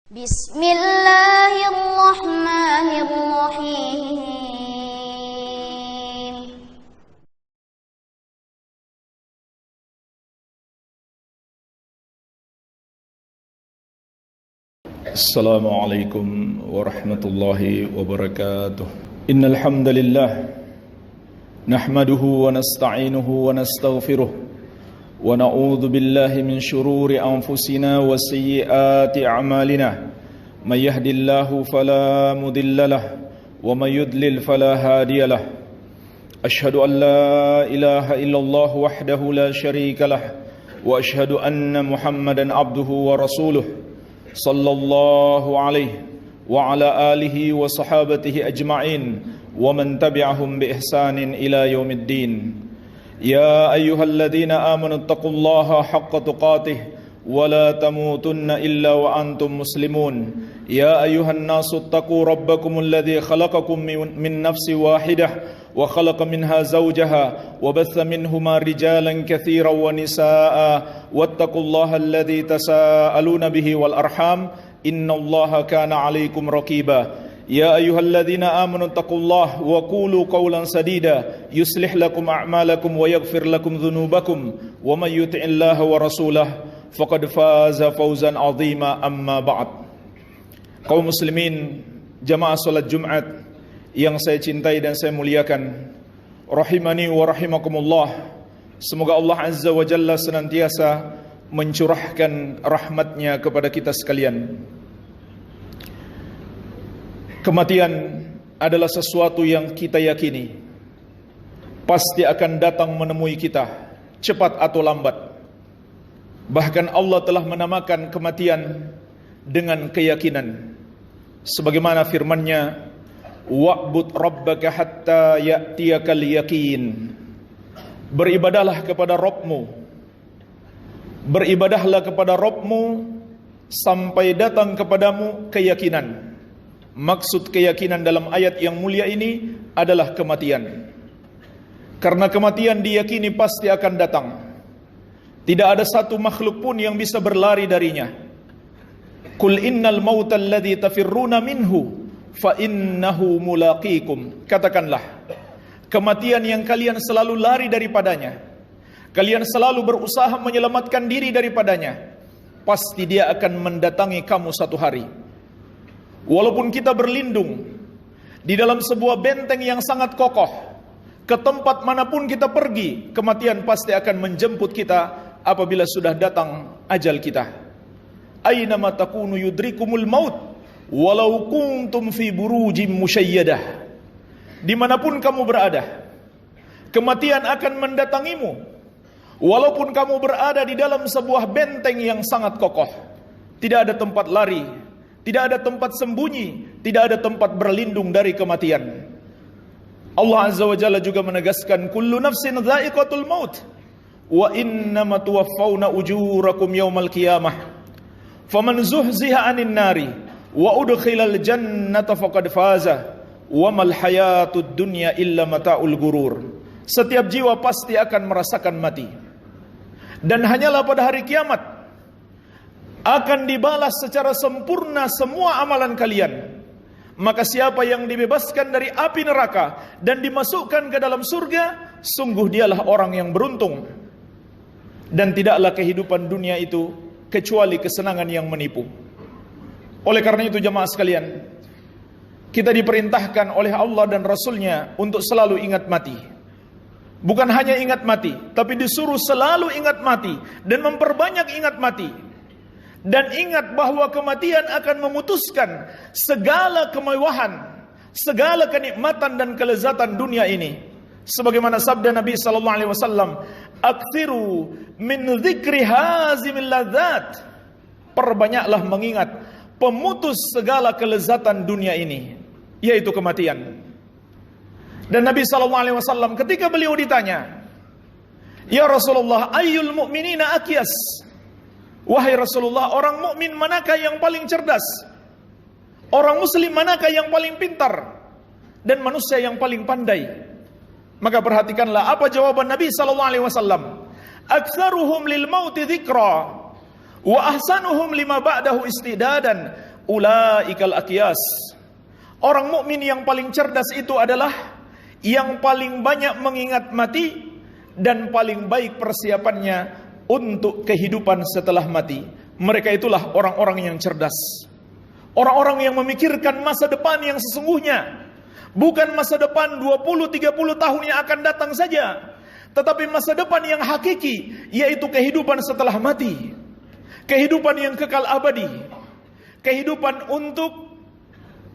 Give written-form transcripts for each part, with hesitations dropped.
Bismillahirrahmanirrahim. Assalamualaikum warahmatullahi wabarakatuh. Innal hamdalillah nahmaduhu wa nasta'inuhu wa nastaghfiruh wa na'udzu billahi min shururi anfusina wa sayyiati a'malina. May yahdihillahu fala mudilla lahu wa may yudlil fala hadiya lahu. Ashhadu an la ilaha illallah wahdahu la syarika lahu wa ashhadu anna Muhammadan abduhu wa rasuluh sallallahu alaihi wa ala alihi wa sahabatihi ajma'in wa man tabi'ahum bi ihsanin ila yaumiddin. Ya ayyuhalladzina amanu taqullaha haqqa tuqatih wa la tamutunna illa wa antum muslimun. Ya ayyuhan nasu taqu rabbakumul ladzi khalaqakum min nafsin wahidah wa khalaqa minha zawjaha wa batha minhuma rijalan katsiran wa nisaa'a wattaqullaha alladzi tasaaluna bihi wal arham innallaha kana 'alaikum raqiba. Ya ayyuhalladzina amanu taqullaha wa qulu qawlan sadida yuslih lakum a'malakum wa yaghfir lakum dhunubakum wa may yuti'illaha wa rasulahu faqad faza fawzan 'azima. Amma ba'd. Kaum muslimin, jamaah salat Jumat yang saya cintai dan saya muliakan, rahimani wa rahimakumullah. Semoga Allah Azza wa Jalla senantiasa mencurahkan rahmatnya kepada kita sekalian. Kematian adalah sesuatu yang kita yakini pasti akan datang menemui kita, cepat atau lambat. Bahkan Allah telah menamakan kematian dengan keyakinan, sebagaimana firman-Nya, wa'bud rabbaka hatta ya'tiyakal yaqin. Beribadahlah kepada Rabbmu, beribadahlah kepada Rabbmu sampai datang kepadamu keyakinan. Maksud keyakinan dalam ayat yang mulia ini adalah kematian. Karena kematian diyakini pasti akan datang. Tidak ada satu makhluk pun yang bisa berlari darinya. Qul innal mautal ladzi tafirruna minhu fa innahu mulaqikum. Katakanlah, kematian yang kalian selalu lari daripadanya, kalian selalu berusaha menyelamatkan diri daripadanya, pasti dia akan mendatangi kamu satu hari. Walaupun kita berlindung di dalam sebuah benteng yang sangat kokoh, ke tempat manapun kita pergi, kematian pasti akan menjemput kita apabila sudah datang ajal kita. Aina ma takunu yudrikumul maut walau kuntum fi burujim musyayyadah. Dimanapun kamu berada, kematian akan mendatangimu walaupun kamu berada di dalam sebuah benteng yang sangat kokoh. Tidak ada tempat lari, tidak ada tempat sembunyi, tidak ada tempat berlindung dari kematian. Allah Azza wa Jalla juga menegaskan, kullu nafsin dha'iqatul maut wa innama tuwaffawna ujurakum yawmal qiyamah faman zuhziha 'anil nari wa udkhilal jannata faqad faza wa mal hayatud dunya illa mata'ul gurur. Setiap jiwa pasti akan merasakan mati, dan hanyalah pada hari kiamat akan dibalas secara sempurna semua amalan kalian. Maka siapa yang dibebaskan dari api neraka dan dimasukkan ke dalam surga, sungguh dialah orang yang beruntung. Dan tidaklah kehidupan dunia itu kecuali kesenangan yang menipu. Oleh karena itu jamaah sekalian, kita diperintahkan oleh Allah dan Rasul-Nya untuk selalu ingat mati. Bukan hanya ingat mati, tapi disuruh selalu ingat mati dan memperbanyak ingat mati. Dan ingat bahwa kematian akan memutuskan segala kemewahan, segala kenikmatan dan kelezatan dunia ini. Sebagaimana sabda Nabi sallallahu alaihi wasallam, "Aktsiru min dzikri hazimil ladzat." Perbanyaklah mengingat pemutus segala kelezatan dunia ini, yaitu kematian. Dan Nabi sallallahu alaihi wasallam ketika beliau ditanya, "Ya Rasulullah, ayyul mu'minina akyas?" Wahai Rasulullah, orang mukmin manakah yang paling cerdas? Orang muslim manakah yang paling pintar? Dan manusia yang paling pandai? Maka perhatikanlah apa jawaban Nabi sallallahu alaihi wasallam. Aktsaruhum lil mauti dzikra wa ahsanuhum lima ba'dahu istidadan ulaikal aqyas. Orang mukmin yang paling cerdas itu adalah yang paling banyak mengingat mati dan paling baik persiapannya untuk kehidupan setelah mati. Mereka itulah orang-orang yang cerdas. Orang-orang yang memikirkan masa depan yang sesungguhnya. Bukan masa depan 20-30 tahun yang akan datang saja, tetapi masa depan yang hakiki, yaitu kehidupan setelah mati. Kehidupan yang kekal abadi. Kehidupan untuk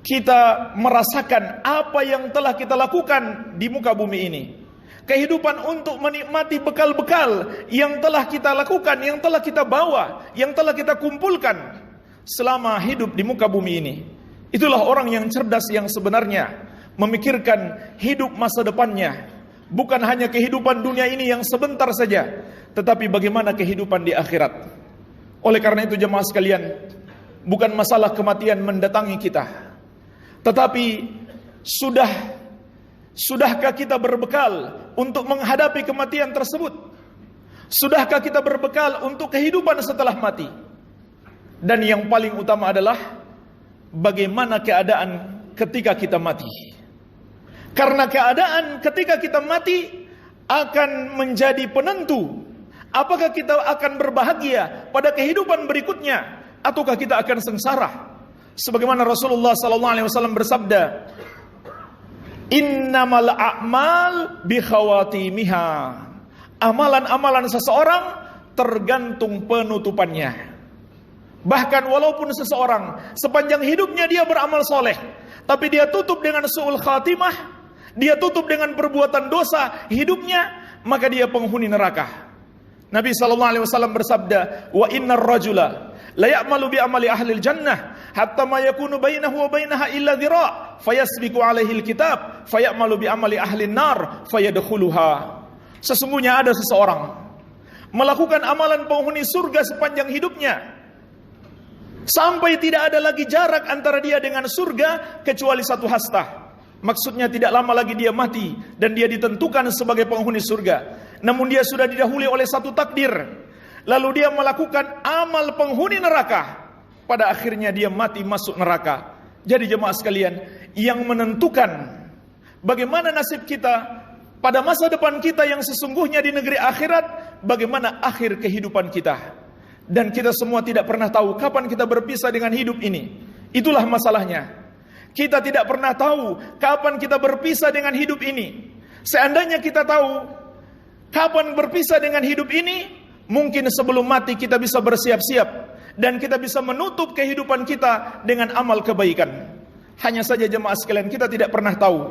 kita merasakan apa yang telah kita lakukan di muka bumi ini. Kehidupan untuk menikmati bekal-bekal yang telah kita lakukan, yang telah kita bawa, yang telah kita kumpulkan selama hidup di muka bumi ini. Itulah orang yang cerdas yang sebenarnya, memikirkan hidup masa depannya. Bukan hanya kehidupan dunia ini yang sebentar saja, tetapi bagaimana kehidupan di akhirat. Oleh karena itu jemaah sekalian, bukan masalah kematian mendatangi kita, tetapi sudahkah kita berbekal untuk menghadapi kematian tersebut? Sudahkah kita berbekal untuk kehidupan setelah mati? Dan yang paling utama adalah bagaimana keadaan ketika kita mati. Karena keadaan ketika kita mati akan menjadi penentu apakah kita akan berbahagia pada kehidupan berikutnya ataukah kita akan sengsara. Sebagaimana Rasulullah SAW bersabda, innamal a'mal bi khawatimiha. Amalan-amalan seseorang tergantung penutupannya. Bahkan walaupun seseorang sepanjang hidupnya dia beramal soleh, tapi dia tutup dengan su'ul khatimah, dia tutup dengan perbuatan dosa hidupnya, maka dia penghuni neraka. Nabi SAW bersabda, wa innar rajula la ya'malu bi amali ahli jannah hatta ma yakunu bainahu wa bainaha illa dhira' fayasbiqu alaihi alkitab fayamalu bi amali ahli nar fayadkhuluha. Sesungguhnya ada seseorang melakukan amalan penghuni surga sepanjang hidupnya sampai tidak ada lagi jarak antara dia dengan surga kecuali satu hasta. Maksudnya tidak lama lagi dia mati dan dia ditentukan sebagai penghuni surga. Namun dia sudah didahului oleh satu takdir. Lalu dia melakukan amal penghuni neraka. Pada akhirnya dia mati masuk neraka. Jadi jemaah sekalian, yang menentukan bagaimana nasib kita pada masa depan kita yang sesungguhnya di negeri akhirat, bagaimana akhir kehidupan kita. Dan kita semua tidak pernah tahu kapan kita berpisah dengan hidup ini. Itulah masalahnya. Kita tidak pernah tahu kapan kita berpisah dengan hidup ini. Seandainya kita tahu kapan berpisah dengan hidup ini, mungkin sebelum mati kita bisa bersiap-siap dan kita bisa menutup kehidupan kita dengan amal kebaikan. Hanya saja jemaah sekalian, kita tidak pernah tahu.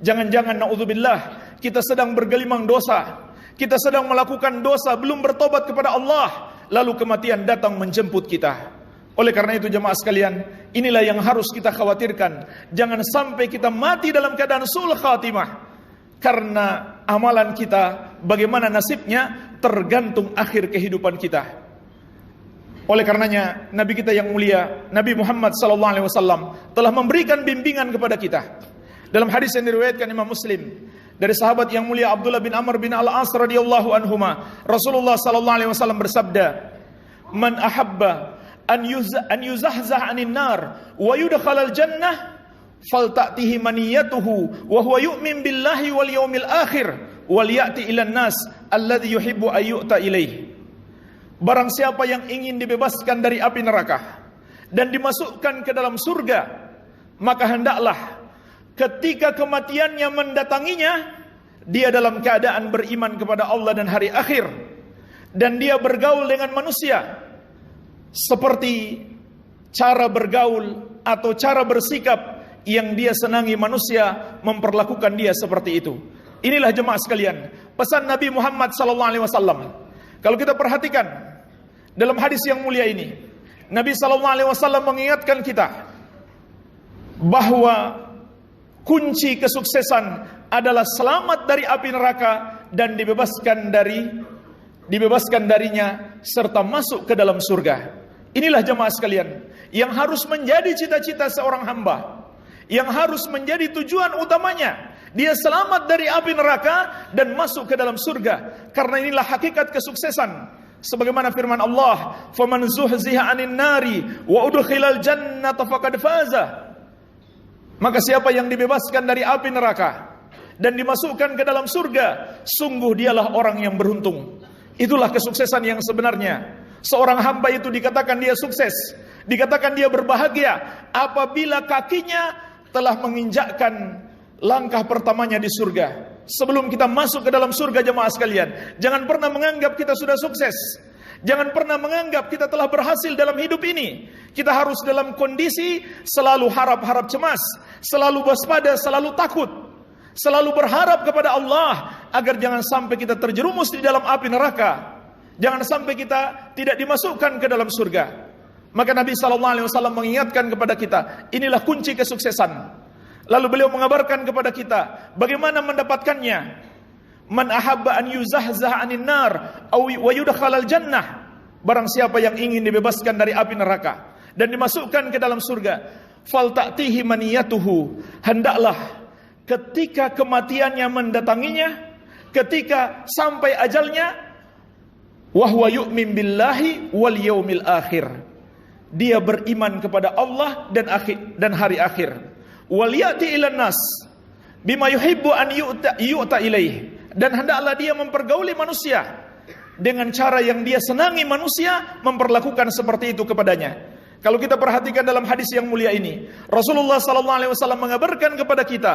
Jangan-jangan naudzubillah kita sedang bergelimang dosa, kita sedang melakukan dosa, belum bertobat kepada Allah, lalu kematian datang menjemput kita. Oleh karena itu jemaah sekalian, inilah yang harus kita khawatirkan. Jangan sampai kita mati dalam keadaan su'ul khatimah. Karena amalan kita, bagaimana nasibnya, tergantung akhir kehidupan kita. Oleh karenanya, Nabi kita yang mulia, Nabi Muhammad SAW telah memberikan bimbingan kepada kita. Dalam hadis yang diriwayatkan Imam Muslim dari sahabat yang mulia Abdullah bin Amr bin Al-As radhiyallahu anhuma, Rasulullah SAW bersabda, "Man ahabba an yuzahzah 'anil nar wa yudkhalal jannah falta'tihi maniyatuhu wa huwa yu'min billahi wal yawmil akhir wal ya'ti ilan nas alladhi yuhibbu ay yu'ta ilaih." Barang siapa yang ingin dibebaskan dari api neraka dan dimasukkan ke dalam surga, maka hendaklah ketika kematiannya mendatanginya, dia dalam keadaan beriman kepada Allah dan hari akhir, dan dia bergaul dengan manusia seperti cara bergaul atau cara bersikap yang dia senangi manusia memperlakukan dia seperti itu. Inilah jemaah sekalian pesan Nabi Muhammad SAW. Kalau kita perhatikan dalam hadis yang mulia ini, Nabi SAW mengingatkan kita bahwa kunci kesuksesan adalah selamat dari api neraka dan dibebaskan darinya serta masuk ke dalam surga. Inilah jemaah sekalian yang harus menjadi cita-cita seorang hamba, yang harus menjadi tujuan utamanya. Dia selamat dari api neraka dan masuk ke dalam surga. Karena inilah hakikat kesuksesan. Sebagaimana firman Allah, "Faman zuhziha 'anil nari wa udkhilal jannata faqad faza." Maka siapa yang dibebaskan dari api neraka dan dimasukkan ke dalam surga, sungguh dialah orang yang beruntung. Itulah kesuksesan yang sebenarnya. Seorang hamba itu dikatakan dia sukses, dikatakan dia berbahagia apabila kakinya telah menginjakkan langkah pertamanya di surga. Sebelum kita masuk ke dalam surga, jemaah sekalian, jangan pernah menganggap kita sudah sukses. Jangan pernah menganggap kita telah berhasil dalam hidup ini. Kita harus dalam kondisi selalu harap-harap cemas, selalu waspada, selalu takut, selalu berharap kepada Allah agar jangan sampai kita terjerumus di dalam api neraka. Jangan sampai kita tidak dimasukkan ke dalam surga. Maka Nabi SAW mengingatkan kepada kita, inilah kunci kesuksesan. Lalu beliau mengabarkan kepada kita bagaimana mendapatkannya. Man ahabba an yuzahzah 'anil nar aw yudkhalal jannah. Barang siapa yang ingin dibebaskan dari api neraka dan dimasukkan ke dalam surga, falta'tihi maniyatuhu. Hendaklah ketika kematiannya mendatanginya, ketika sampai ajalnya, wa huwa yu'min billahi wal yaumil akhir. Dia beriman kepada Allah dan hari akhir. Wal ya'ti ilan nas bima yuhibbu an yu'ta ilaih. Dan hendaklah dia mempergauli manusia dengan cara yang dia senangi manusia memperlakukan seperti itu kepadanya. Kalau kita perhatikan dalam hadis yang mulia ini, Rasulullah SAW mengabarkan kepada kita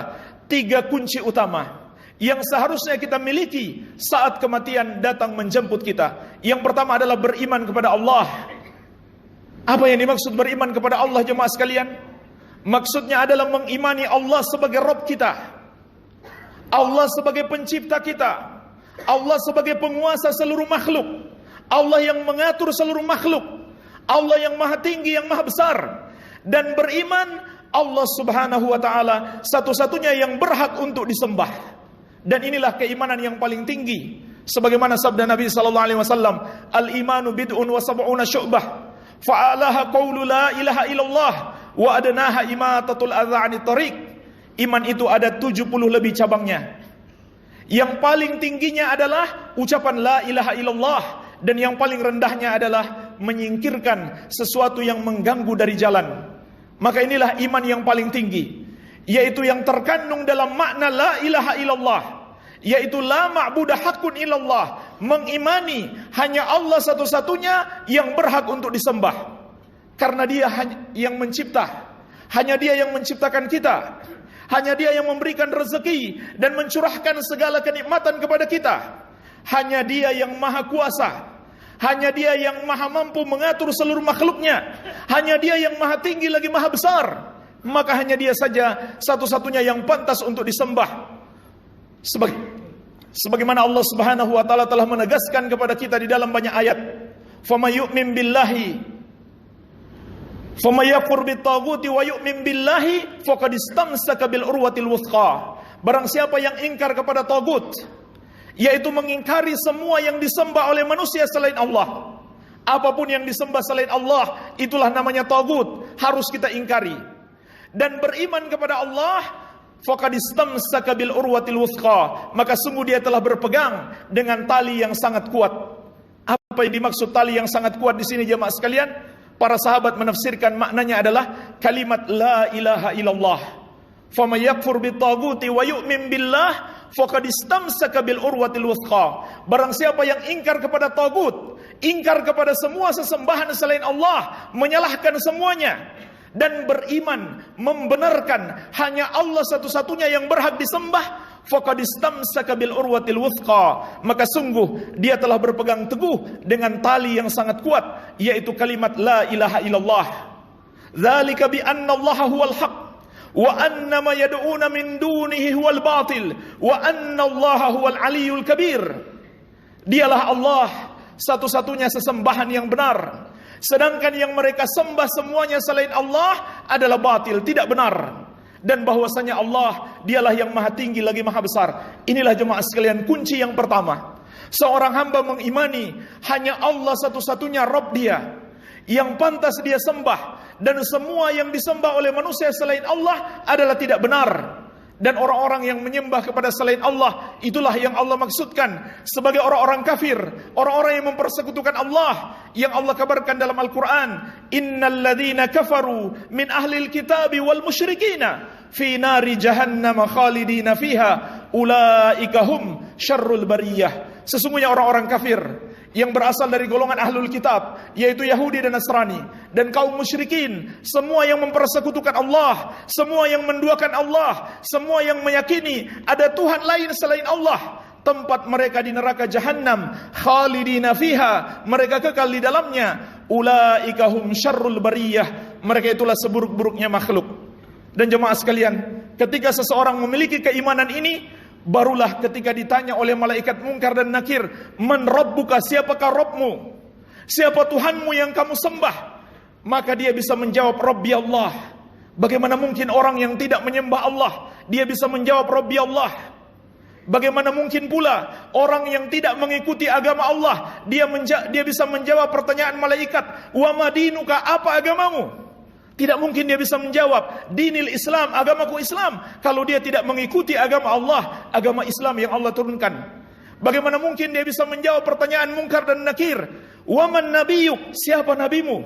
3 kunci utama yang seharusnya kita miliki saat kematian datang menjemput kita. Yang pertama adalah beriman kepada Allah. Apa yang dimaksud beriman kepada Allah, jemaah sekalian? Maksudnya adalah mengimani Allah sebagai Rabb kita, Allah sebagai pencipta kita, Allah sebagai penguasa seluruh makhluk, Allah yang mengatur seluruh makhluk, Allah yang maha tinggi, yang maha besar. Dan beriman Allah subhanahu wa ta'ala satu-satunya yang berhak untuk disembah. Dan inilah keimanan yang paling tinggi. Sebagaimana sabda Nabi SAW, al-imanu bid'un wa sab'una syu'bah, fa'alaha qawlu la ilaha illallah, wa adnaha imatatul adha 'anit tariq. Iman itu ada 70 lebih cabangnya. Yang paling tingginya adalah ucapan la ilaha illallah, dan yang paling rendahnya adalah menyingkirkan sesuatu yang mengganggu dari jalan. Maka inilah iman yang paling tinggi, yaitu yang terkandung dalam makna la ilaha illallah, yaitu la ma'budah haqqun illallah, mengimani hanya Allah satu-satunya yang berhak untuk disembah. Karena dia yang mencipta, hanya dia yang menciptakan kita, hanya dia yang memberikan rezeki dan mencurahkan segala kenikmatan kepada kita. Hanya dia yang maha kuasa, hanya dia yang maha mampu mengatur seluruh makhluknya, hanya dia yang maha tinggi lagi maha besar. Maka hanya dia saja satu-satunya yang pantas untuk disembah. Sebagaimana Allah subhanahu wa ta'ala telah menegaskan kepada kita di dalam banyak ayat, "Faman yu'min billahi famayakfur bitaguti wa yu'min billahi faqad istamsaka bil urwatil wuthqa." Barang siapa yang ingkar kepada tagut, yaitu mengingkari semua yang disembah oleh manusia selain Allah. Apapun yang disembah selain Allah, itulah namanya tagut, harus kita ingkari. Dan beriman kepada Allah, faqad istamsaka bil urwatil wuthqa, maka sungguh dia telah berpegang dengan tali yang sangat kuat. Apa yang dimaksud tali yang sangat kuat di sini, jemaah sekalian? Para sahabat menafsirkan maknanya adalah kalimat la ilaha illallah. Faman yakfur bitaguti wa yu'min billah faqad istamsaka bil urwatil wuthqa. Barang siapa yang ingkar kepada tagut, ingkar kepada semua sesembahan selain Allah, menyalahkan semuanya, dan beriman membenarkan hanya Allah satu-satunya yang berhak disembah, faqad istamsaka bil urwatil wuthqa, maka sungguh dia telah berpegang teguh dengan tali yang sangat kuat, yaitu kalimat la ilaha illallah. Dzalika bi anna Allah huwal haq wa anna ma yad'una min dunihi huwal batil wa anna Allah huwal aliyyul kabir. Dialah Allah satu-satunya sesembahan yang benar, sedangkan yang mereka sembah semuanya selain Allah adalah batil, tidak benar. Dan bahwasanya Allah dialah yang maha tinggi lagi maha besar. Inilah jemaah sekalian kunci yang pertama. Seorang hamba mengimani hanya Allah satu-satunya Rabb dia, yang pantas dia sembah, dan semua yang disembah oleh manusia selain Allah adalah tidak benar. dan orang-orang yang menyembah kepada selain Allah, itulah yang Allah maksudkan sebagai orang-orang kafir, orang-orang yang mempersekutukan Allah, yang Allah kabarkan dalam Al-Quran, innal ladzina kafaru min ahlil kitabi wal musyrikina fi nari jahannam khalidina fiha ulaika hum syarrul bariyah. Sesungguhnya orang-orang kafir yang berasal dari golongan ahlul kitab, yaitu Yahudi dan Nasrani, dan kaum musyrikin, semua yang mempersekutukan Allah, semua yang menduakan Allah, semua yang meyakini ada Tuhan lain selain Allah, tempat mereka di neraka Jahannam, khalidina fiha, mereka kekal di dalamnya. Ulaika hum syarrul bariyah, mereka itulah seburuk-buruknya makhluk. Dan jemaah sekalian, ketika seseorang memiliki keimanan ini, barulah ketika ditanya oleh malaikat Munkar dan Nakir, man rabbuka, siapakah Rabbmu? Siapa Tuhanmu yang kamu sembah? Maka dia bisa menjawab, Rabbi Allah. Bagaimana mungkin orang yang tidak menyembah Allah, dia bisa menjawab Rabbi Allah? Bagaimana mungkin pula orang yang tidak mengikuti agama Allah, dia bisa menjawab pertanyaan malaikat, wa madinuka, apa agamamu? Tidak mungkin dia bisa menjawab dinil Islam, agamaku Islam, kalau dia tidak mengikuti agama Allah, agama Islam yang Allah turunkan. Bagaimana mungkin dia bisa menjawab pertanyaan Munkar dan Nakir, waman nabiyuk, siapa nabimu,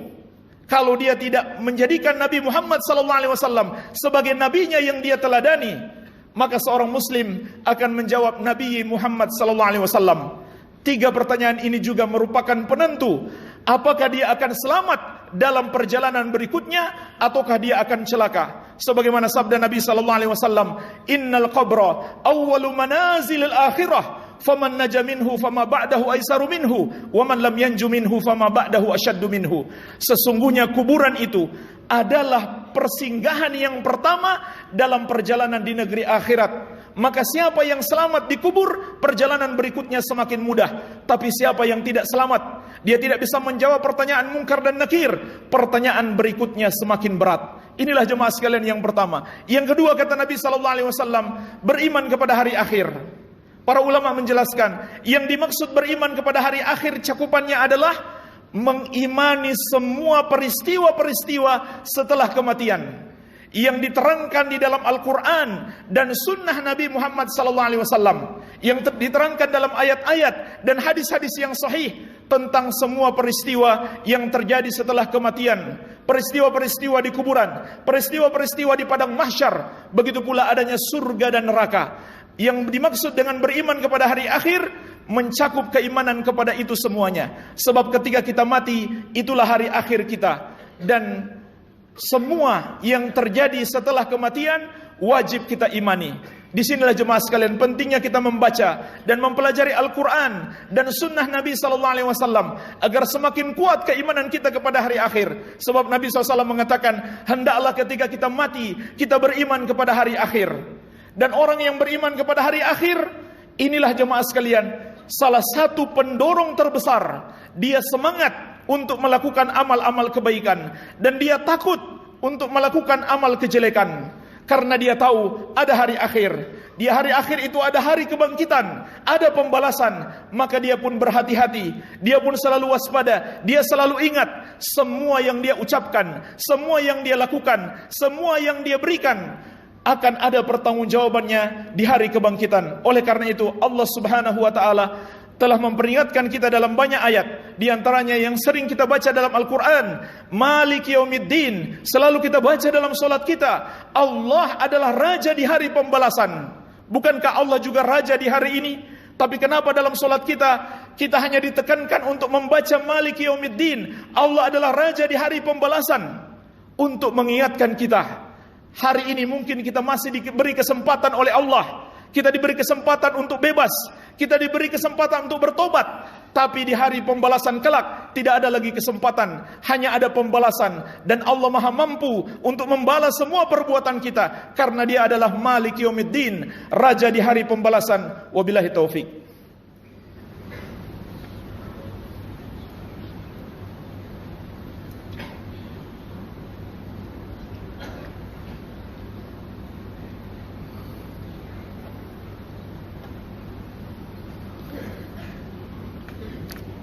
kalau dia tidak menjadikan Nabi Muhammad SAW sebagai nabinya yang dia teladani. Maka seorang muslim akan menjawab Nabi Muhammad SAW. 3 pertanyaan ini juga merupakan penentu apakah dia akan selamat dalam perjalanan berikutnya ataukah dia akan celaka. Sebagaimana sabda Nabi SAW, innal qabra awwalu manazilil akhirah, faman naja minhu fama ba'dahu aisaru minhu, waman lam yanju minhu fama ba'dahu asyaddu minhu. Sesungguhnya kuburan itu adalah persinggahan yang pertama dalam perjalanan di negeri akhirat. Maka siapa yang selamat di kubur, perjalanan berikutnya semakin mudah. Tapi siapa yang tidak selamat, dia tidak bisa menjawab pertanyaan Munkar dan Nakir, pertanyaan berikutnya semakin berat. Inilah jemaah sekalian yang pertama. Yang kedua, kata Nabi SAW, beriman kepada hari akhir. Para ulama menjelaskan, yang dimaksud beriman kepada hari akhir cakupannya adalah mengimani semua peristiwa-peristiwa setelah kematian yang diterangkan di dalam Al-Quran dan Sunnah Nabi Muhammad SAW, yang diterangkan dalam ayat-ayat dan hadis-hadis yang sahih tentang semua peristiwa yang terjadi setelah kematian, peristiwa-peristiwa di kuburan, peristiwa-peristiwa di padang mahsyar, begitu pula adanya surga dan neraka. Yang dimaksud dengan beriman kepada hari akhir mencakup keimanan kepada itu semuanya. Sebab ketika kita mati, itulah hari akhir kita. Dan semua yang terjadi setelah kematian wajib kita imani. Disinilah jemaah sekalian pentingnya kita membaca dan mempelajari Al-Quran dan Sunnah Nabi SAW agar semakin kuat keimanan kita kepada hari akhir. Sebab Nabi SAW mengatakan, hendaklah ketika kita mati kita beriman kepada hari akhir. Dan orang yang beriman kepada hari akhir, inilah jemaah sekalian salah satu pendorong terbesar. Dia semangat untuk melakukan amal-amal kebaikan, dan dia takut untuk melakukan amal kejelekan, karena dia tahu ada hari akhir. Di hari akhir itu ada hari kebangkitan, ada pembalasan. Maka dia pun berhati-hati, dia pun selalu waspada, dia selalu ingat semua yang dia ucapkan, semua yang dia lakukan, semua yang dia berikan akan ada pertanggungjawabannya di hari kebangkitan. Oleh karena itu Allah Subhanahu wa taala telah memperingatkan kita dalam banyak ayat, di antaranya yang sering kita baca dalam Al-Quran, Maliki Yaumiddin, selalu kita baca dalam solat kita, Allah adalah Raja di hari pembalasan. Bukankah Allah juga Raja di hari ini? Tapi kenapa dalam solat kita hanya ditekankan untuk membaca Maliki Yaumiddin, Allah adalah Raja di hari pembalasan, untuk mengingatkan kita, hari ini mungkin kita masih diberi kesempatan oleh Allah. Kita diberi kesempatan untuk bebas, kita diberi kesempatan untuk bertobat. Tapi di hari pembalasan kelak tidak ada lagi kesempatan, hanya ada pembalasan. Dan Allah Maha mampu untuk membalas semua perbuatan kita, karena Dia adalah Malik Yaumiddin, Raja di hari pembalasan. Wabillahi taufik.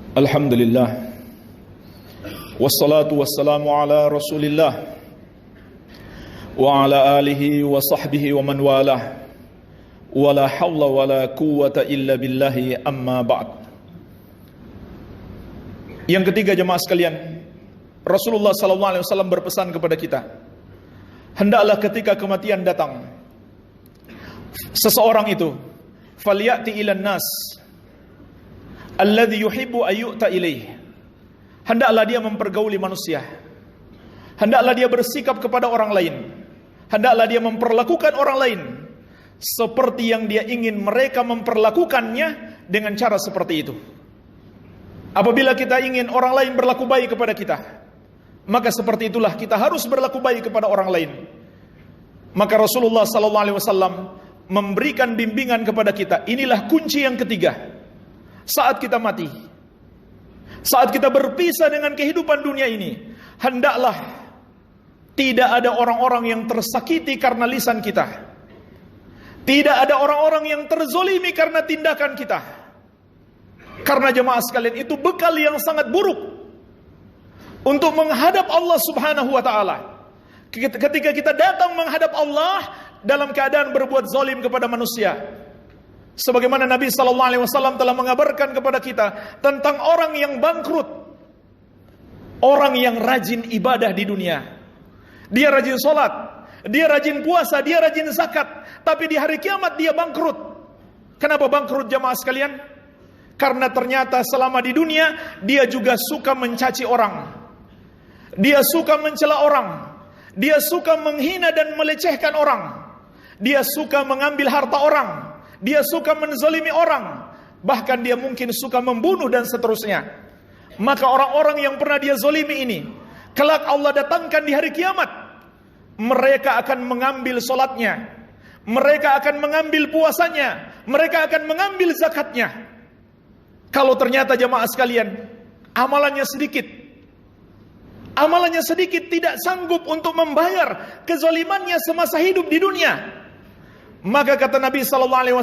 Alhamdulillah, wassalatu wassalamu ala Rasulillah wa ala alihi wa sahbihi wa man walah. Wala hawla wala quwwata illa billahi, amma ba'd. Yang ketiga, jemaah sekalian, Rasulullah SAW berpesan kepada kita, hendaklah ketika kematian datang, seseorang itu falyati ilan nas alladhi yuhibbu ayyu'ta ilaih. Hendaklah dia mempergauli manusia, hendaklah dia bersikap kepada orang lain, hendaklah dia memperlakukan orang lain seperti yang dia ingin mereka memperlakukannya dengan cara seperti itu. Apabila kita ingin orang lain berlaku baik kepada kita, maka seperti itulah kita harus berlaku baik kepada orang lain. Maka Rasulullah SAW memberikan bimbingan kepada kita. Inilah kunci yang ketiga. Saat kita mati, saat kita berpisah dengan kehidupan dunia ini, hendaklah tidak ada orang-orang yang tersakiti karena lisan kita. Tidak ada orang-orang yang terzolimi karena tindakan kita. Karena jemaah sekalian, itu bekal yang sangat buruk untuk menghadap Allah Subhanahu wa ta'ala. Ketika kita datang menghadap Allah dalam keadaan berbuat zalim kepada manusia. Sebagaimana Nabi SAW telah mengabarkan kepada kita tentang orang yang bangkrut, orang yang rajin ibadah di dunia. Dia rajin sholat, dia rajin puasa, dia rajin zakat, tapi di hari kiamat dia bangkrut. Kenapa bangkrut, jemaah sekalian? Karena ternyata selama di dunia dia juga suka mencaci orang, dia suka mencela orang, dia suka menghina dan melecehkan orang, dia suka mengambil harta orang, dia suka menzalimi orang, bahkan dia mungkin suka membunuh dan seterusnya. Maka orang-orang yang pernah dia zalimi ini, kelak Allah datangkan di hari kiamat, mereka akan mengambil solatnya, mereka akan mengambil puasanya, mereka akan mengambil zakatnya. Kalau ternyata jemaah sekalian, amalannya sedikit, tidak sanggup untuk membayar kezalimannya semasa hidup di dunia, maka kata Nabi SAW,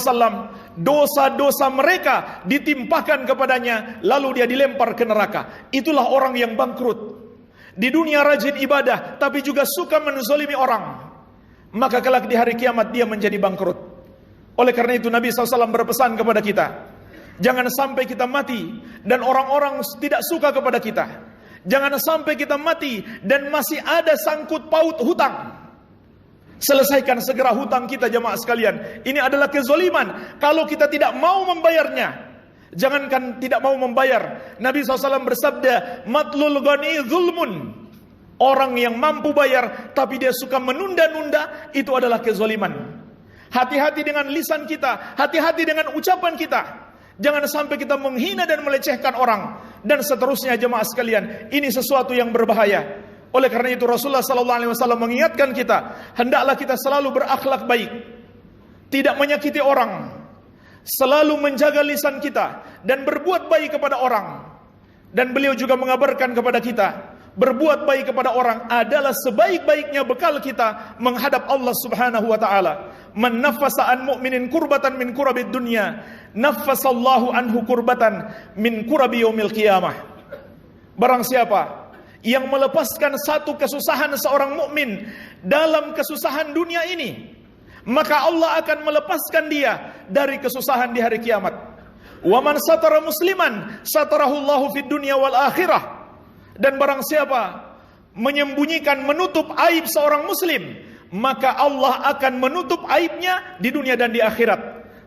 dosa-dosa mereka ditimpakan kepadanya, lalu dia dilempar ke neraka. Itulah orang yang bangkrut. Di dunia rajin ibadah, tapi juga suka menzalimi orang, maka kelak di hari kiamat dia menjadi bangkrut. Oleh karena itu Nabi SAW berpesan kepada kita, jangan sampai kita mati dan orang-orang tidak suka kepada kita. Jangan sampai kita mati dan masih ada sangkut paut hutang. Selesaikan segera hutang kita, jemaah sekalian. Ini adalah kezaliman kalau kita tidak mau membayarnya. Jangankan tidak mau membayar, Nabi SAW bersabda, matlul ghani zulmun. Orang yang mampu bayar tapi dia suka menunda-nunda, itu adalah kezaliman. Hati-hati dengan lisan kita, hati-hati dengan ucapan kita. Jangan sampai kita menghina dan melecehkan orang dan seterusnya, jemaah sekalian. Ini sesuatu yang berbahaya. Oleh karena itu Rasulullah SAW mengingatkan kita, hendaklah kita selalu berakhlak baik, tidak menyakiti orang, selalu menjaga lisan kita dan berbuat baik kepada orang. Dan beliau juga mengabarkan kepada kita, berbuat baik kepada orang adalah sebaik-baiknya bekal kita menghadap Allah Subhanahu wa ta'ala. Man naffasa an mu'minin kurbatan min kurabid dunya, naffasallahu anhu kurbatan min kurabi yaumil qiyamah. Barang siapa yang melepaskan satu kesusahan seorang mukmin dalam kesusahan dunia ini, maka Allah akan melepaskan dia dari kesusahan di hari kiamat. Wa man satara musliman satarahullahu fid dunya wal akhirah. Dan barang siapa menyembunyikan, menutup aib seorang muslim, maka Allah akan menutup aibnya di dunia dan di akhirat.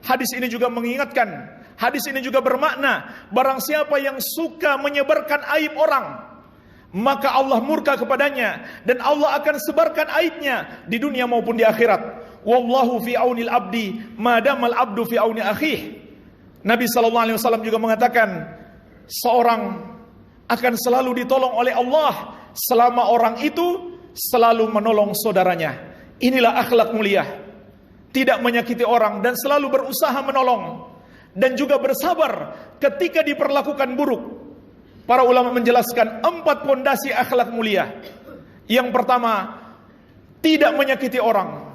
Hadis ini juga mengingatkan, hadis ini juga bermakna, barang siapa yang suka menyebarkan aib orang, maka Allah murka kepadanya dan Allah akan sebarkan aibnya di dunia maupun di akhirat. Wallahu fi aunil abdi madamal abdu fi auni akhih. Nabi SAW juga mengatakan, seorang akan selalu ditolong oleh Allah selama orang itu selalu menolong saudaranya. Inilah akhlak mulia, tidak menyakiti orang dan selalu berusaha menolong, dan juga bersabar ketika diperlakukan buruk. Para ulama menjelaskan 4 pondasi akhlak mulia. Yang pertama, tidak menyakiti orang.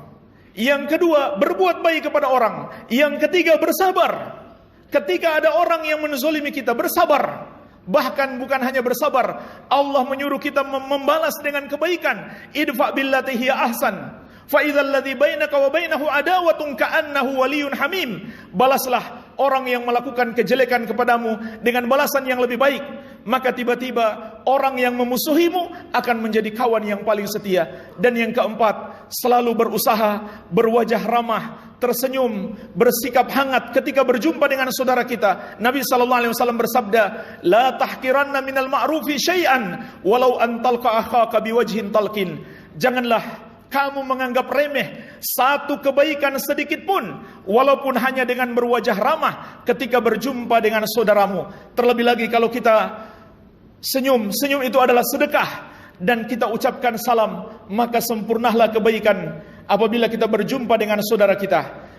Yang kedua, berbuat baik kepada orang. Yang ketiga, bersabar ketika ada orang yang menzalimi kita, bersabar. Bahkan bukan hanya bersabar, Allah menyuruh kita membalas dengan kebaikan. Idfa billati hiya ahsan. Fa idzal ladzi bainaka wa bainahu adawatun ka'annahu waliyyun hamim. Balaslah orang yang melakukan kejelekan kepadamu dengan balasan yang lebih baik, maka tiba-tiba orang yang memusuhimu akan menjadi kawan yang paling setia. Dan yang keempat, selalu berusaha berwajah ramah, tersenyum, bersikap hangat ketika berjumpa dengan saudara kita. Nabi SAW bersabda, la tahqiranna minal ma'rufi syai'an walau an talqa akhaka biwajhin talqin. Janganlah kamu menganggap remeh satu kebaikan sedikit pun, walaupun hanya dengan berwajah ramah ketika berjumpa dengan saudaramu. Terlebih lagi kalau kita senyum itu adalah sedekah, dan kita ucapkan salam, maka sempurnalah kebaikan apabila kita berjumpa dengan saudara kita.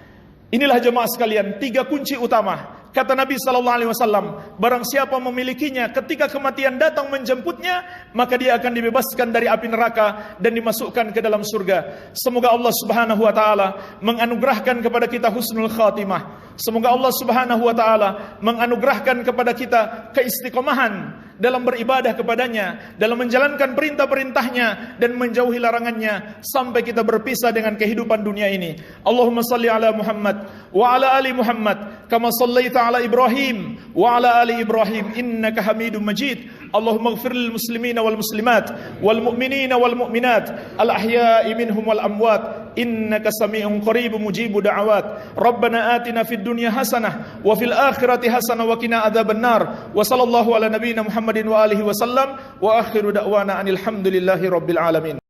Inilah jemaah sekalian 3 kunci utama. Kata Nabi SAW, barang siapa memilikinya ketika kematian datang menjemputnya, maka dia akan dibebaskan dari api neraka dan dimasukkan ke dalam surga. Semoga Allah Subhanahu wa taala menganugerahkan kepada kita husnul khatimah. Semoga Allah Subhanahu wa taala menganugerahkan kepada kita keistiqomahan dalam beribadah kepadanya, dalam menjalankan perintah-perintahnya dan menjauhi larangannya sampai kita berpisah dengan kehidupan dunia ini. Allahumma salli ala Muhammad wa ala ali Muhammad kama sallaita ala Ibrahim wa ala ali Ibrahim innaka Hamidum Majid. Allahumma ighfir lil muslimina wal muslimat wal mu'minina wal mu'minat al ahya'i minhum wal amwat innaka sami'un qaribun mujibud da'awat. Rabbana atina fid dunya hasanah wa fil akhirati hasanah wa qina adzabannar. Wa sallallahu ala nabiyyina Muhammadin wa alihi wasallam wa akhiru da'wana anil hamdulillahi rabbil alamin.